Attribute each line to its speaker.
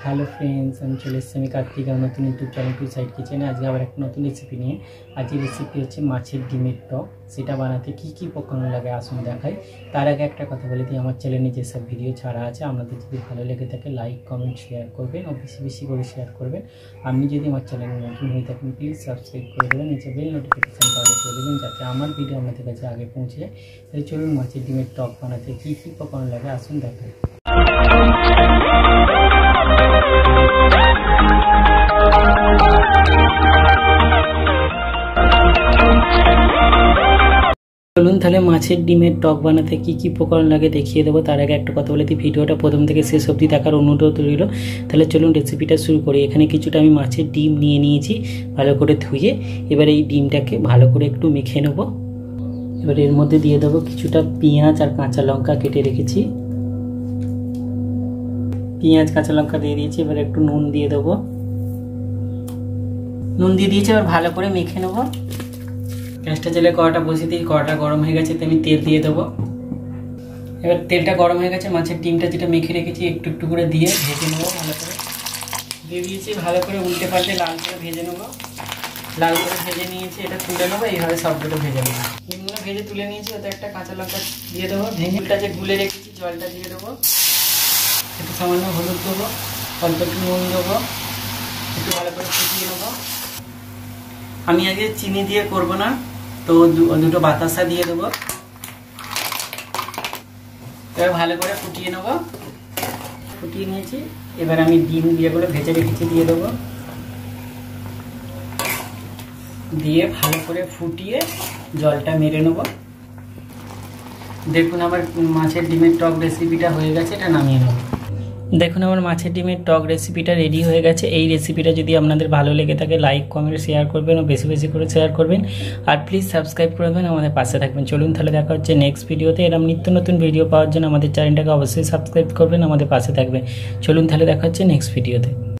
Speaker 1: Hello friends, আমি চলে এসেছি আমি কার্তিক আর নতুন ইউটিউব চ্যানেল টু সাইড কিচেনে। আজকে আবার একটা নতুন রেসিপি নিয়ে। আজকের রেসিপি হচ্ছে মাছের ডিমের টক। সেটা বানাতে কি কি উপকরণ লাগে আসুন দেখাই। তার আগে একটা কথা বলে দিই, আমার চ্যানেলে যেসব ভিডিও ছাড়া আছে আপনাদের যদি ভালো লেগে থাকে লাইক কমেন্ট শেয়ার করবেন ও বেশি বেশি করে শেয়ার করবেন। আপনি যদি আমার চ্যানেলে নতুন হয়ে থাকেন প্লিজ সাবস্ক্রাইব করে দেবেন, নিচে বেল নোটিফিকেশানটা অন করে দেবেন যাতে আমার ভিডিও আপনাদের কাছে আগে পৌঁছে যায়। তাই চলুন মাছের ডিমের টক বানাতে কি কি উপকরণ লাগে আসুন দেখাই। চলুন তাহলে মাছের ডিমের টক বানাতে কি কি উপকরণ লাগে দেখিয়ে দেবো। তার আগে একটা কথা বলে দিই, ভিডিওটা প্রথম থেকে শেষ অবধি দেখার অনুরোধ রইল। তাহলে চলুন রেসিপিটা শুরু করি। এখানে কিছুটা আমি মাছের ডিম নিয়ে নিয়েছি ভালো করে ধুয়ে। এবার এই ডিমটাকে ভালো করে একটু মেখে নেব। এবার এর মধ্যে দিয়ে দেবো কিছুটা পেঁয়াজ আর কাঁচা লঙ্কা কেটে রেখেছি। পেঁয়াজ কাঁচা লঙ্কা দিয়ে দিয়েছি। এবার একটু নুন দিয়ে দেবো। নুন দিয়ে দিয়েছি, এবার ভালো করে মেখে নেবো। গ্যাসটা জ্বেলে কড়াটা বসিয়ে দিই। কড়াটা গরম হয়ে গেছে, আমি তেল দিয়ে দেবো। এবার তেলটা গরম হয়ে গেছে, মাছের ডিমটা যেটা মেখে রেখেছি একটু একটু করে দিয়ে ভেজে নেবো। ভালো করে দিয়ে দিয়েছি, ভালো করে উল্টে পাল্টে লাল করে ভেজে নেবো। লাল করে ভেজে নিয়েছি, এটা তুলে নেবো। এইভাবে সবগুলো ভেজে নেবো। ডিমগুলো ভেজে তুলে নিয়েছি, ওতে একটা কাঁচা লঙ্কা দিয়ে দেবো। ভেঙেটা যে গুলে রেখেছি জলটা দিয়ে দেবো। একটু সামান্য হলুদ দেবো, অল্প একটু নুন দেবো, একটু ভালো করে ফুটিয়ে নেবো। আমি আগে চিনি দিয়ে করবো না, তো দুটো বাতাসা দিয়ে দেবো। এবার ভালো করে ফুটিয়ে নেব। ফুটিয়ে নিয়েছি, এবার আমি ডিম দিয়ে করে ভেজে রেখেছি দিয়ে দেবো। দিয়ে ভালো করে ফুটিয়ে জলটা মেরে নেব। দেখুন আমার মাছের ডিমের টক রেসিপিটা হয়ে গেছে, এটা নামিয়ে নেব। দেখুন আমার মাছের ডিমের টক রেসিপিটা রেডি হয়ে গেছে। এই রেসিপিটা যদি আপনাদের ভালো লেগে থাকে লাইক কমেন্ট শেয়ার করবেন ও বেশি বেশি করে শেয়ার করবেন। আর প্লিজ সাবস্ক্রাইব করবেন, আমাদের পাশে থাকবেন। চলুন তাহলে দেখা হচ্ছে নেক্সট ভিডিওতে। এরকম নিত্য নতুন ভিডিও পাওয়ার জন্য আমাদের চ্যানেলটাকে অবশ্যই সাবস্ক্রাইব করবেন, আমাদের পাশে থাকবেন। চলুন তাহলে দেখা হচ্ছে নেক্সট ভিডিওতে।